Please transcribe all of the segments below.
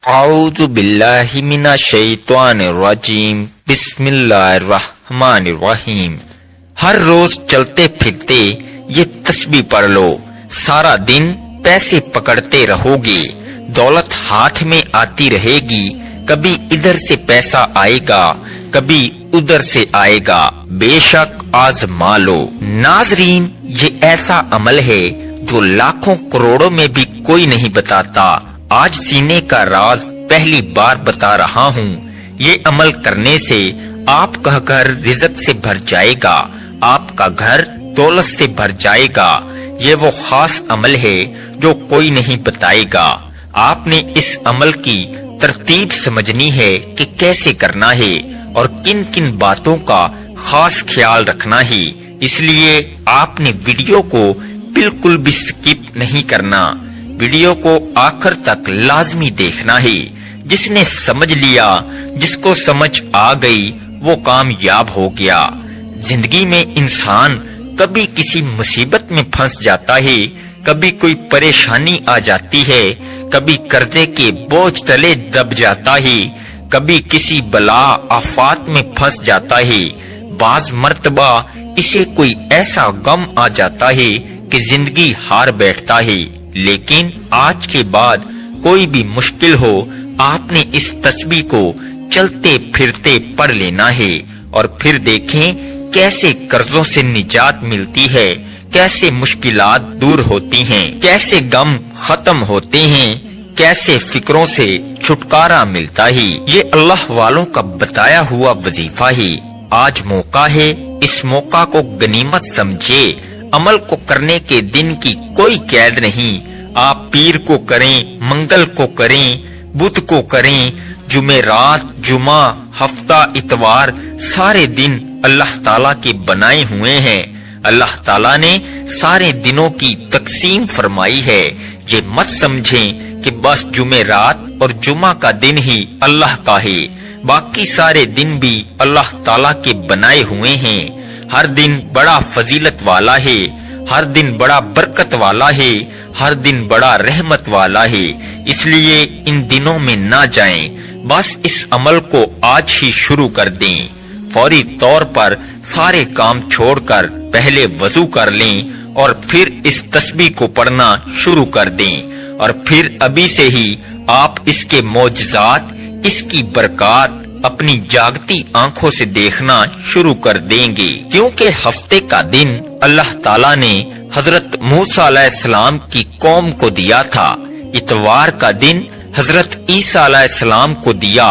اعوذ باللہ من الشیطان الرجیم بسم اللہ الرحمن الرحیم۔ ہر روز چلتے پھرتے یہ تسبیح پڑھ لو، سارا دن پیسے پکڑتے رہو گے، دولت ہاتھ میں آتی رہے گی، کبھی ادھر سے پیسہ آئے گا کبھی ادھر سے آئے گا، بے شک آزما لو۔ ناظرین، یہ ایسا عمل ہے جو لاکھوں کروڑوں میں بھی کوئی نہیں بتاتا۔ آج سینے کا راز پہلی بار بتا رہا ہوں۔ یہ عمل کرنے سے آپ کا گھر رزق سے بھر جائے گا، آپ کا گھر دولت سے بھر جائے گا۔ یہ وہ خاص عمل ہے جو کوئی نہیں بتائے گا۔ آپ نے اس عمل کی ترتیب سمجھنی ہے کہ کیسے کرنا ہے اور کن کن باتوں کا خاص خیال رکھنا ہے، اس لیے آپ نے ویڈیو کو بالکل بھی سکپ نہیں کرنا، ویڈیو کو آخر تک لازمی دیکھنا ہے۔ جس نے سمجھ لیا، جس کو سمجھ آ گئی، وہ کامیاب ہو گیا۔ زندگی میں انسان کبھی کسی مصیبت میں پھنس جاتا ہے، کبھی کوئی پریشانی آ جاتی ہے، کبھی قرضے کے بوجھ تلے دب جاتا ہے، کبھی کسی بلا آفات میں پھنس جاتا ہے، بعض مرتبہ اسے کوئی ایسا غم آ جاتا ہے کہ زندگی ہار بیٹھتا ہے۔ لیکن آج کے بعد کوئی بھی مشکل ہو، آپ نے اس تسبیح کو چلتے پھرتے پڑھ لینا ہے، اور پھر دیکھیں کیسے قرضوں سے نجات ملتی ہے، کیسے مشکلات دور ہوتی ہیں، کیسے غم ختم ہوتے ہیں، کیسے فکروں سے چھٹکارا ملتا ہے۔ یہ اللہ والوں کا بتایا ہوا وظیفہ ہے۔ آج موقع ہے، اس موقع کو غنیمت سمجھے۔ عمل کو کرنے کے دن کی کوئی قید نہیں۔ آپ پیر کو کریں، منگل کو کریں، بدھ کو کریں، جمعرات، جمعہ، ہفتہ، اتوار، سارے دن اللہ تعالیٰ کے بنائے ہوئے ہیں۔ اللہ تعالیٰ نے سارے دنوں کی تقسیم فرمائی ہے۔ یہ مت سمجھیں کہ بس جمعرات اور جمعہ کا دن ہی اللہ کا ہے، باقی سارے دن بھی اللہ تعالیٰ کے بنائے ہوئے ہیں۔ ہر دن بڑا فضیلت والا ہے، ہر دن بڑا برکت والا ہے، ہر دن بڑا رحمت والا ہے، اس لیے ان دنوں میں نہ جائیں، بس اس عمل کو آج ہی شروع کر دیں۔ فوری طور پر سارے کام چھوڑ کر پہلے وضو کر لیں اور پھر اس تسبیح کو پڑھنا شروع کر دیں، اور پھر ابھی سے ہی آپ اس کے معجزات، اس کی برکات اپنی جاگتی آنکھوں سے دیکھنا شروع کر دیں گے، کیونکہ ہفتے کا دن اللہ تعالیٰ نے حضرت موسیٰ علیہ السلام کی قوم کو دیا تھا، اتوار کا دن حضرت عیسیٰ علیہ السلام کو دیا۔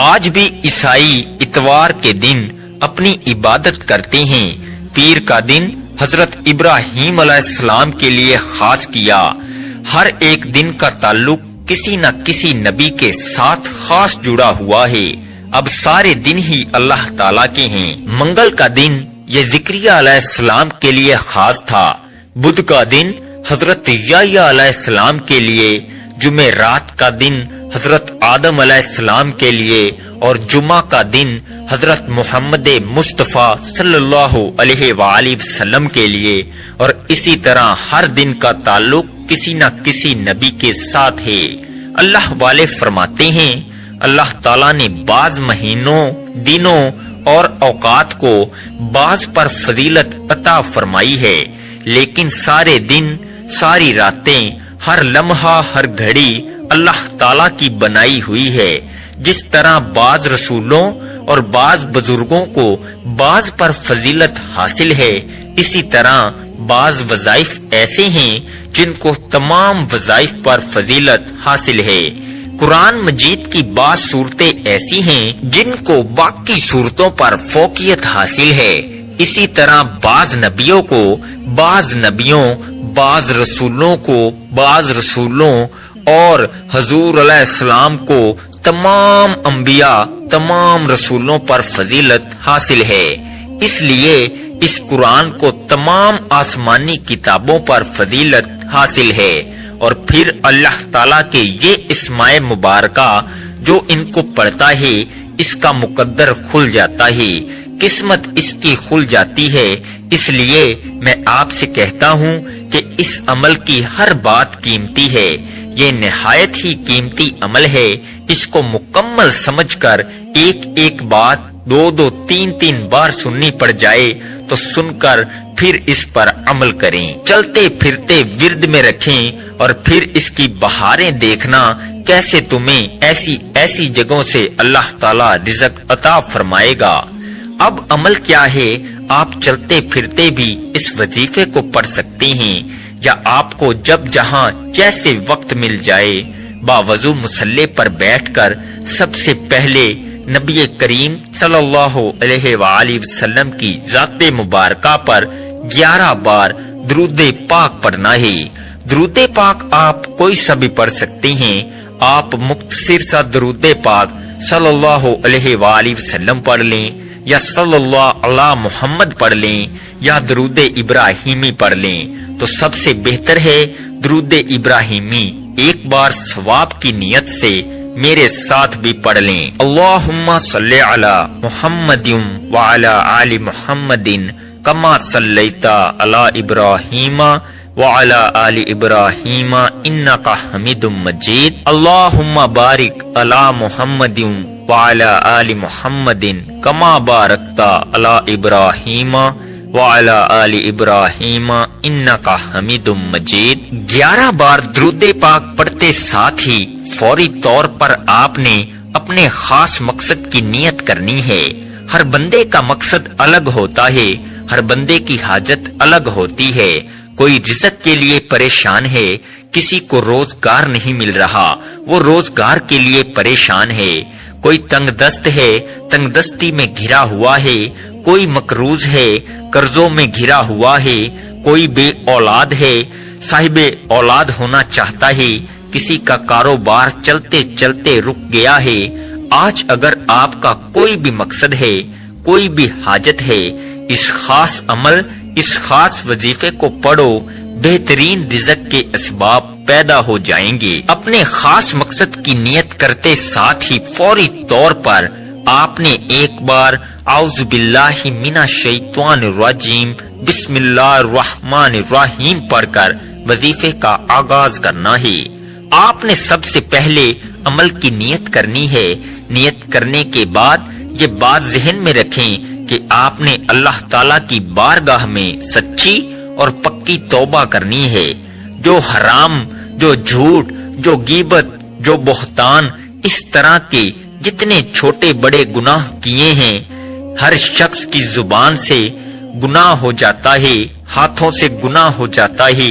آج بھی عیسائی اتوار کے دن اپنی عبادت کرتے ہیں۔ پیر کا دن حضرت ابراہیم علیہ السلام کے لیے خاص کیا۔ ہر ایک دن کا تعلق کسی نہ کسی نبی کے ساتھ خاص جڑا ہوا ہے۔ اب سارے دن ہی اللہ تعالیٰ کے ہیں۔ منگل کا دن یہ زکریا علیہ السلام کے لیے خاص تھا، بدھ کا دن حضرت یحییٰ علیہ السلام کے لیے، جمعرات کا دن حضرت آدم علیہ السلام کے لیے، اور جمعہ کا دن حضرت محمد مصطفیٰ صلی اللہ علیہ وآلہ وسلم کے لیے، اور اسی طرح ہر دن کا تعلق کسی نہ کسی نبی کے ساتھ ہے۔ اللہ والے فرماتے ہیں، اللہ تعالیٰ نے بعض مہینوں، دنوں اور اوقات کو بعض پر فضیلت عطا فرمائی ہے، لیکن سارے دن، ساری راتیں، ہر لمحہ، ہر گھڑی اللہ تعالیٰ کی بنائی ہوئی ہے۔ جس طرح بعض رسولوں اور بعض بزرگوں کو بعض پر فضیلت حاصل ہے، اسی طرح بعض وظائف ایسے ہیں جن کو تمام وظائف پر فضیلت حاصل ہے۔ قرآن مجید کی بعض صورتیں ایسی ہیں جن کو باقی صورتوں پر فوقیت حاصل ہے، اسی طرح بعض نبیوں کو، بعض نبیوں، بعض رسولوں کو، بعض رسولوں اور حضور علیہ السلام کو تمام انبیاء، تمام رسولوں پر فضیلت حاصل ہے۔ اس لیے اس قرآن کو تمام آسمانی کتابوں پر فضیلت حاصل ہے، اور پھر اللہ تعالیٰ کے یہ اسماء مبارکہ جو ان کو پڑھتا ہے، اس کا مقدر کھل جاتا ہے، قسمت اس کی کھل جاتی ہے۔ اس لیے میں آپ سے کہتا ہوں کہ اس عمل کی ہر بات قیمتی ہے۔ یہ نہایت ہی قیمتی عمل ہے، اس کو مکمل سمجھ کر ایک ایک بات 2 3 بار سننی پڑ جائے تو سن کر پھر اس پر عمل کریں، چلتے پھرتے ورد میں رکھیں اور پھر اس کی بہاریں دیکھنا کیسے تمہیں ایسی جگہوں سے اللہ تعالی رزق عطا فرمائے گا۔ اب عمل کیا ہے؟ آپ چلتے پھرتے بھی اس وظیفے کو پڑھ سکتے ہیں، یا آپ کو جب جہاں جیسے وقت مل جائے باوضو مصلی پر بیٹھ کر سب سے پہلے نبی کریم صلی اللہ علیہ وآلہ وسلم کی ذات مبارکہ پر 11 بار درود پاک پڑھنا ہے۔ درود پاک آپ کوئی سا بھی پڑھ سکتے ہیں، آپ مختصر سا درود پاک صلی اللہ علیہ وآلہ وسلم پڑھ لیں، یا صلی اللہ علی محمد پڑھ لیں، یا درود ابراہیمی پڑھ لیں، تو سب سے بہتر ہے درود ابراہیمی ایک بار ثواب کی نیت سے میرے ساتھ بھی پڑھ لیں۔ اللہم صلی علی محمد وعلی آل محمد کما صلیت علی ابراہیم وعلی آل ابراہیم انک حمید مجید۔ اللہم بارک علی محمد وعلی آل محمد کما بارکت علی ابراہیم وعلی آل ابراہیم انک حمید مجید۔ 11 بار درود پاک پڑھتے ساتھ ہی فوری طور پر آپ نے اپنے خاص مقصد کی نیت کرنی ہے۔ ہر بندے کا مقصد الگ ہوتا ہے، ہر بندے کی حاجت الگ ہوتی ہے۔ کوئی رزق کے لیے پریشان ہے، کسی کو روزگار نہیں مل رہا، وہ روزگار کے لیے پریشان ہے۔ کوئی تنگ دست ہے، تنگ دستی میں گھرا ہوا ہے، کوئی مقروض ہے، قرضوں میں گھرا ہوا ہے، کوئی بے اولاد ہے، صاحب اولاد ہونا چاہتا ہے، کسی کا کاروبار چلتے چلتے رک گیا ہے۔ آج اگر آپ کا کوئی بھی مقصد ہے، کوئی بھی حاجت ہے، اس خاص عمل، اس خاص وظیفے کو پڑھو، بہترین رزق کے اسباب پیدا ہو جائیں گے۔ اپنے خاص مقصد کی نیت کرتے ساتھ ہی فوری طور پر آپ نے ایک بار اعوذ باللہ من الشیطان الرجیم بسم اللہ الرحمن الرحیم پڑھ کر وظیفے کا آغاز کرنا ہے۔ آپ نے سب سے پہلے عمل کی نیت کرنی ہے۔ نیت کرنے کے بعد یہ بات ذہن میں رکھیں کہ آپ نے اللہ تعالیٰ کی بارگاہ میں سچی اور پکی توبہ کرنی ہے۔ جو حرام، جو جھوٹ، جو غیبت، جو بہتان، اس طرح کے جتنے چھوٹے بڑے گناہ کیے ہیں، ہر شخص کی زبان سے گناہ ہو جاتا ہے، ہاتھوں سے گناہ ہو جاتا ہے،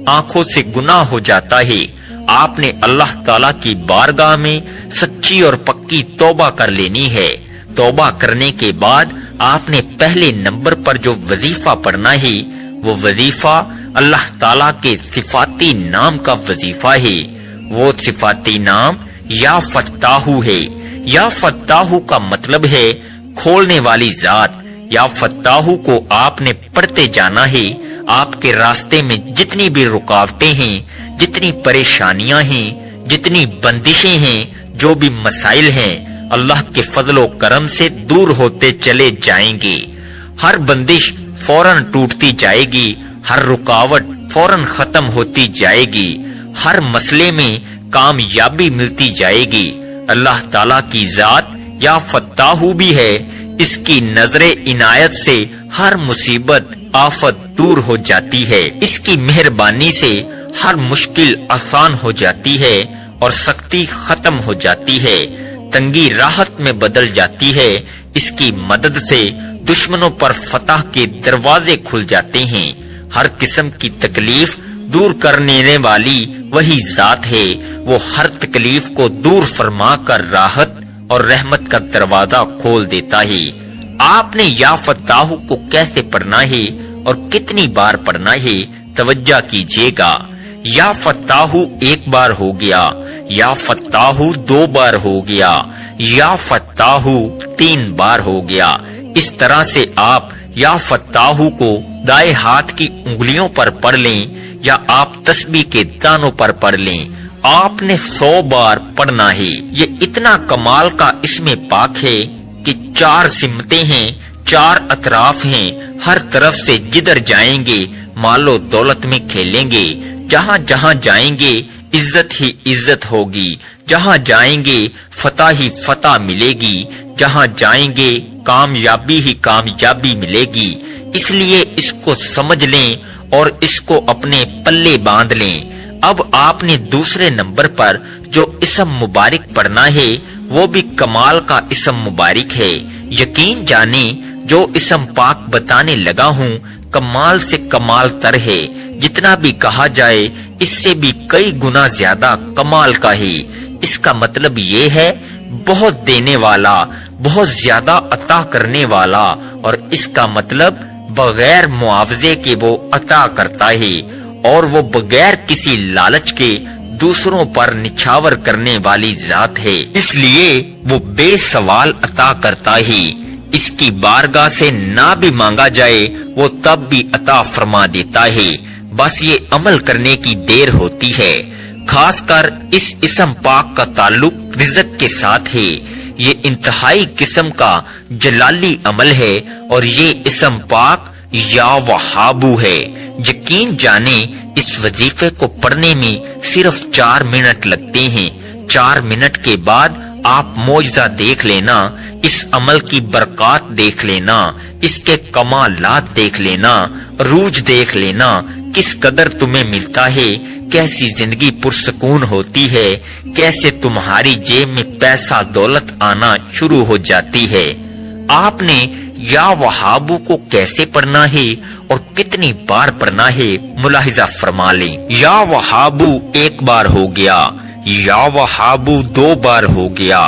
آنکھوں سے گناہ ہو جاتا ہے۔ آپ نے اللہ تعالیٰ کی بارگاہ میں سچی اور پکی توبہ کر لینی ہے۔ توبہ کرنے کے بعد آپ نے پہلے نمبر پر جو وظیفہ پڑھنا ہے، وہ وظیفہ اللہ تعالیٰ کے صفاتی نام کا وظیفہ ہے۔ وہ صفاتی نام یا فتاحو ہے۔ یا فتاحو کا مطلب ہے کھولنے والی ذات۔ یا فتاحو کو آپ نے پڑھتے جانا ہے۔ آپ کے راستے میں جتنی بھی رکاوٹیں ہیں، جتنی پریشانیاں ہیں، جتنی بندشیں ہیں، جو بھی مسائل ہیں، اللہ کے فضل و کرم سے دور ہوتے چلے جائیں گے۔ ہر بندش فوراً ٹوٹتی جائے گی، ہر رکاوٹ فوراً ختم ہوتی جائے گی، ہر مسئلے میں کامیابی ملتی جائے گی۔ اللہ تعالیٰ کی ذات یا فتاحو بھی ہے، اس کی نظر عنایت سے ہر مصیبت آفت دور ہو جاتی ہے، اس کی مہربانی سے ہر مشکل آسان ہو جاتی ہے اور سختی ختم ہو جاتی ہے، تنگی راحت میں بدل جاتی ہے۔ اس کی مدد سے دشمنوں پر فتح کے دروازے کھل جاتے ہیں۔ ہر قسم کی تکلیف دور کرنے والی وہی ذات ہے، وہ ہر تکلیف کو دور فرما کر راحت اور رحمت کا دروازہ کھول دیتا ہے۔ آپ نے یا فتاحو کو کیسے پڑھنا ہے اور کتنی بار پڑھنا ہے، توجہ کیجیے گا۔ یا فتاحو ایک بار ہو گیا، یا فتاحو 2 بار ہو گیا، یا فتاحو 3 بار ہو گیا۔ اس طرح سے آپ یا فتاحو کو دائیں ہاتھ کی انگلیوں پر پڑھ لیں یا آپ تسبیح کے دانوں پر پڑھ لیں۔ آپ نے 100 بار پڑھنا ہے۔ یہ اتنا کمال کا اس میں پاک ہے کہ 4 سمتیں ہیں، 4 اطراف ہیں، ہر طرف سے جدھر جائیں گے مال و دولت میں کھیلیں گے، جہاں جہاں جائیں گے عزت ہی عزت ہوگی، جہاں جائیں گے فتح ہی فتح ملے گی، جہاں جائیں گے کامیابی ہی کامیابی ملے گی۔ اس لیے اس کو سمجھ لیں اور اس کو اپنے پلے باندھ لیں۔ اب آپ نے دوسرے نمبر پر جو اسم مبارک پڑھنا ہے وہ بھی کمال کا اسم مبارک ہے۔ یقین جانیں جو اسم پاک بتانے لگا ہوں کمال سے کمال تر ہے، جتنا بھی کہا جائے اس سے بھی کئی گنا زیادہ کمال کا ہے۔ اس کا مطلب یہ ہے بہت دینے والا، بہت زیادہ عطا کرنے والا، اور اس کا مطلب بغیر معاوضے کے وہ عطا کرتا ہے، اور وہ بغیر کسی لالچ کے دوسروں پر نچھاور کرنے والی ذات ہے، اس لیے وہ بے سوال عطا کرتا ہے۔ اس کی بارگاہ سے نہ بھی مانگا جائے وہ تب بھی عطا فرما دیتا ہے، بس یہ عمل کرنے کی دیر ہوتی ہے۔ خاص کر اس اسم پاک کا تعلق رزق کے ساتھ ہے۔ یہ انتہائی قسم کا جلالی عمل ہے، اور یہ اسم پاک یا وہابو ہے۔ یقین جانیں اس وظیفے کو پڑھنے میں صرف 4 منٹ لگتے ہیں۔ 4 منٹ کے بعد آپ معجزہ دیکھ لینا، اس عمل کی برکات دیکھ لینا، اس کے کمالات دیکھ لینا، عروج دیکھ لینا، کس قدر تمہیں ملتا ہے، کیسی زندگی پرسکون ہوتی ہے، کیسے تمہاری جیب میں پیسہ دولت آنا شروع ہو جاتی ہے۔ آپ نے یا وہابو کو کیسے پڑھنا ہے اور کتنی بار پڑھنا ہے ملاحظہ فرما لیں۔ یا وہابو 1 بار ہو گیا، یا وہابو 2 بار ہو گیا،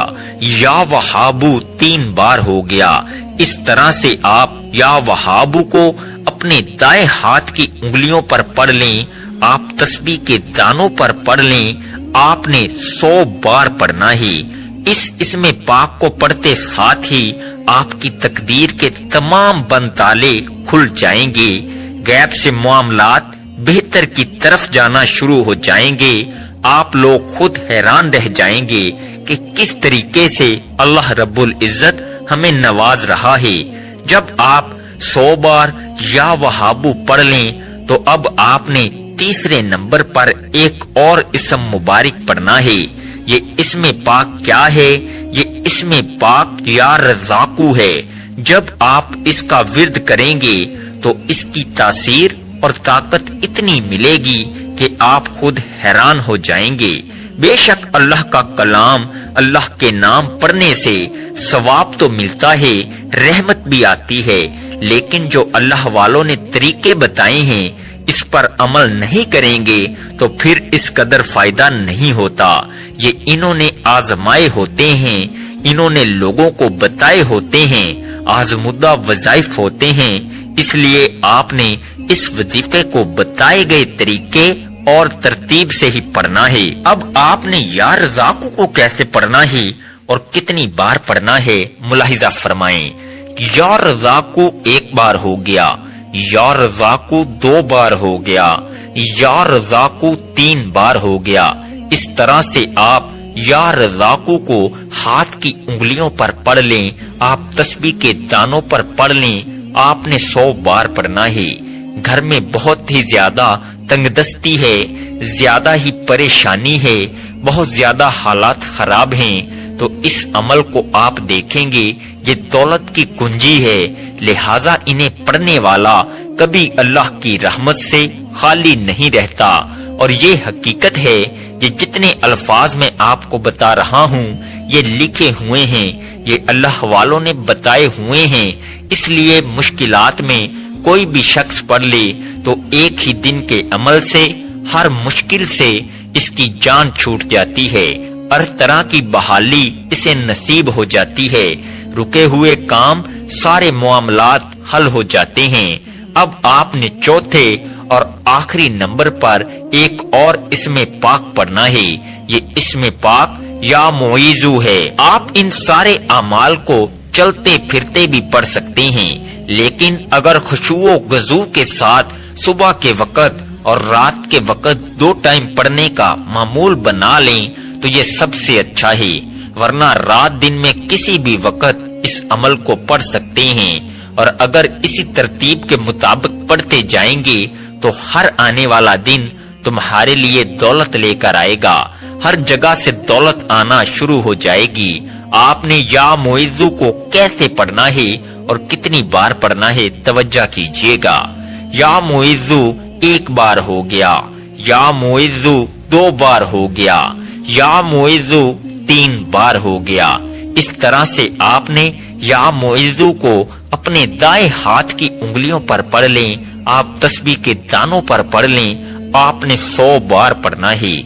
یا وہابو 3 بار ہو گیا۔ اس طرح سے آپ یا وہابو کو اپنے دائیں ہاتھ کی انگلیوں پر پڑھ لیں۔ آپ تسبیح کے دانوں پر پڑھ لیں۔ آپ نے 100 بار پڑھنا ہے۔ اس اسم پاک کو پڑھتے ساتھ ہی آپ کی تقدیر کے تمام بند تالے کھل جائیں گے، غیب سے معاملات بہتر کی طرف جانا شروع ہو جائیں گے۔ آپ لوگ خود حیران رہ جائیں گے کہ کس طریقے سے اللہ رب العزت ہمیں نواز رہا ہے۔ جب آپ 100 بار یا وہابو پڑھ لیں تو اب آپ نے تیسرے نمبر پر ایک اور اسم مبارک پڑھنا ہے۔ یہ اسم پاک کیا ہے؟ یہ اسم پاک یا رزاقو ہے۔ جب آپ اس کا ورد کریں گے تو اس کی تاثیر اور طاقت اتنی ملے گی کہ آپ خود حیران ہو جائیں گے۔ بے شک اللہ کا کلام، اللہ کے نام پڑھنے سے ثواب تو ملتا ہے، رحمت بھی آتی ہے، لیکن جو اللہ والوں نے طریقے بتائے ہیں اس پر عمل نہیں کریں گے تو پھر اس قدر فائدہ نہیں ہوتا۔ یہ انہوں نے آزمائے ہوتے ہیں، انہوں نے لوگوں کو بتائے ہوتے ہیں، آزمودہ وظائف ہوتے ہیں، اس لیے آپ نے اس وظیفے کو بتائے گئے طریقے اور ترتیب سے ہی پڑھنا ہے۔ اب آپ نے یا رزاقو کو کیسے پڑھنا ہے اور کتنی بار پڑھنا ہے ملاحظہ فرمائیں۔ یا رزاقو 1 بار ہو گیا، یا رزاقو 2 بار ہو گیا، یا رزاقو 3 بار ہو گیا۔ اس طرح سے آپ یا رزاقو کو ہاتھ کی انگلیوں پر پڑھ لیں، آپ تسبیح کے دانوں پر پڑھ لیں۔ آپ نے 100 بار پڑھنا ہے۔ گھر میں بہت ہی زیادہ تنگ دستی ہے، زیادہ ہی پریشانی ہے، بہت زیادہ حالات خراب ہیں، تو اس عمل کو آپ دیکھیں گے یہ دولت کی کنجی ہے، لہذا انہیں پڑھنے والا کبھی اللہ کی رحمت سے خالی نہیں رہتا۔ اور یہ حقیقت ہے، یہ جتنے الفاظ میں آپ کو بتا رہا ہوں یہ لکھے ہوئے ہیں، یہ اللہ والوں نے بتائے ہوئے ہیں، اس لیے مشکلات میں کوئی بھی شخص پڑھ لے تو ایک ہی دن کے عمل سے ہر مشکل سے اس کی جان چھوٹ جاتی ہے، ہر طرح کی بحالی اسے نصیب ہو جاتی ہے، رکے ہوئے کام سارے معاملات حل ہو جاتے ہیں۔ اب آپ نے چوتھے اور آخری نمبر پر ایک اور اسم پاک پڑھنا ہے۔ یہ اسم پاک یا معیذو ہے۔ آپ ان سارے اعمال کو چلتے پھرتے بھی پڑھ سکتے ہیں، لیکن اگر خشوع و خضوع کے ساتھ صبح کے وقت اور رات کے وقت 2 ٹائم پڑھنے کا معمول بنا لیں تو یہ سب سے اچھا ہے، ورنہ رات دن میں کسی بھی وقت اس عمل کو پڑھ سکتے ہیں، اور اگر اسی ترتیب کے مطابق پڑھتے جائیں گے تو ہر آنے والا دن تمہارے لیے دولت لے کر آئے گا، ہر جگہ سے دولت آنا شروع ہو جائے گی۔ آپ نے یا معزو کو کیسے پڑھنا ہے اور کتنی بار پڑھنا ہے توجہ کیجئے گا۔ یا معزو ایک بار ہو گیا، یا معزو 2 بار ہو گیا، یا معزو 3 بار ہو گیا۔ اس طرح سے آپ نے یا معزو کو اپنے دائیں ہاتھ کی انگلیوں پر پڑھ لیں، آپ تسبیح کے دانوں پر پڑھ لیں، آپ نے 100 بار پڑھنا ہے۔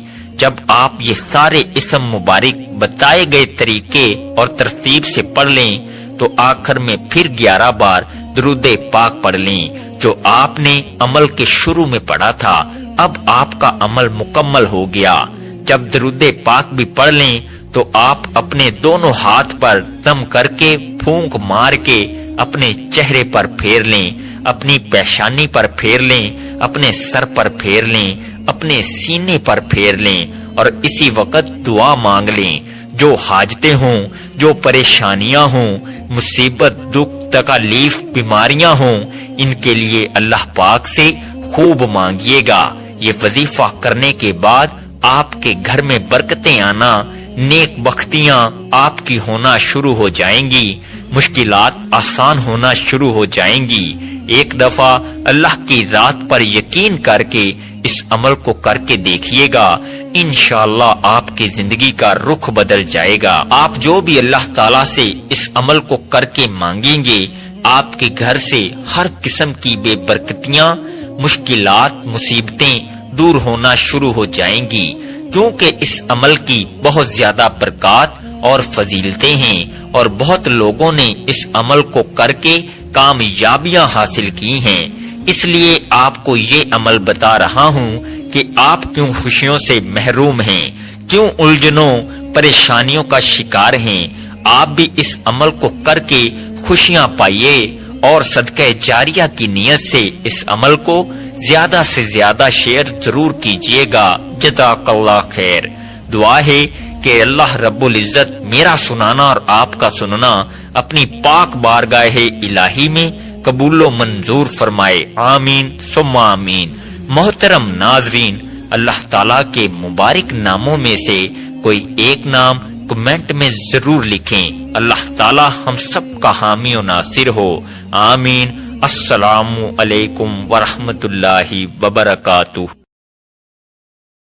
جب آپ یہ سارے اسم مبارک بتائے گئے طریقے اور ترتیب سے پڑھ لیں تو آخر میں پھر 11 بار درود پاک پڑھ لیں جو آپ نے عمل کے شروع میں پڑھا تھا۔ اب آپ کا عمل مکمل ہو گیا۔ جب درود پاک بھی پڑھ لیں تو آپ اپنے دونوں ہاتھ پر دم کر کے پھونک مار کے اپنے چہرے پر پھیر لیں، اپنی پیشانی پر پھیر لیں، اپنے سر پر پھیر لیں، اپنے سینے پر پھیر لیں اور اسی وقت دعا مانگ لیں۔ جو حاجتیں ہوں، جو پریشانیاں ہوں، مصیبت، دکھ، تکالیف، بیماریاں ہوں، ان کے لیے اللہ پاک سے خوب مانگیے گا۔ یہ وظیفہ کرنے کے بعد آپ کے گھر میں برکتیں آنا، نیک بختیاں آپ کی ہونا شروع ہو جائیں گی، مشکلات آسان ہونا شروع ہو جائیں گی۔ ایک دفعہ اللہ کی ذات پر یقین کر کے اس عمل کو کر کے دیکھیے گا، انشاءاللہ آپ کی زندگی کا رخ بدل جائے گا۔ آپ جو بھی اللہ تعالیٰ سے اس عمل کو کر کے مانگیں گے، آپ کے گھر سے ہر قسم کی بے برکتیاں، مشکلات، مصیبتیں دور ہونا شروع ہو جائیں گی، کیونکہ اس عمل کی بہت زیادہ برکات اور فضیلتیں ہیں اور بہت لوگوں نے اس عمل کو کر کے کامیابیاں حاصل کی ہیں۔ اس لیے آپ کو یہ عمل بتا رہا ہوں کہ آپ کیوں خوشیوں سے محروم ہیں، کیوں الجھنوں پریشانیوں کا شکار ہیں۔ آپ بھی اس عمل کو کر کے خوشیاں پائیے اور صدقہ جاریہ کی نیت سے اس عمل کو زیادہ سے زیادہ شیئر ضرور کیجیے گا۔ جزاک اللہ خیر۔ دعا ہے کہ اللہ رب العزت میرا سنانا اور آپ کا سننا اپنی پاک بارگاہ الہی میں قبول و منظور فرمائے، آمین ثم آمین۔ محترم ناظرین، اللہ تعالیٰ کے مبارک ناموں میں سے کوئی ایک نام کمنٹ میں ضرور لکھیں۔ اللہ تعالیٰ ہم سب کا حامی و ناصر ہو، آمین۔ السلام علیکم ورحمۃ اللہ وبرکاتہ۔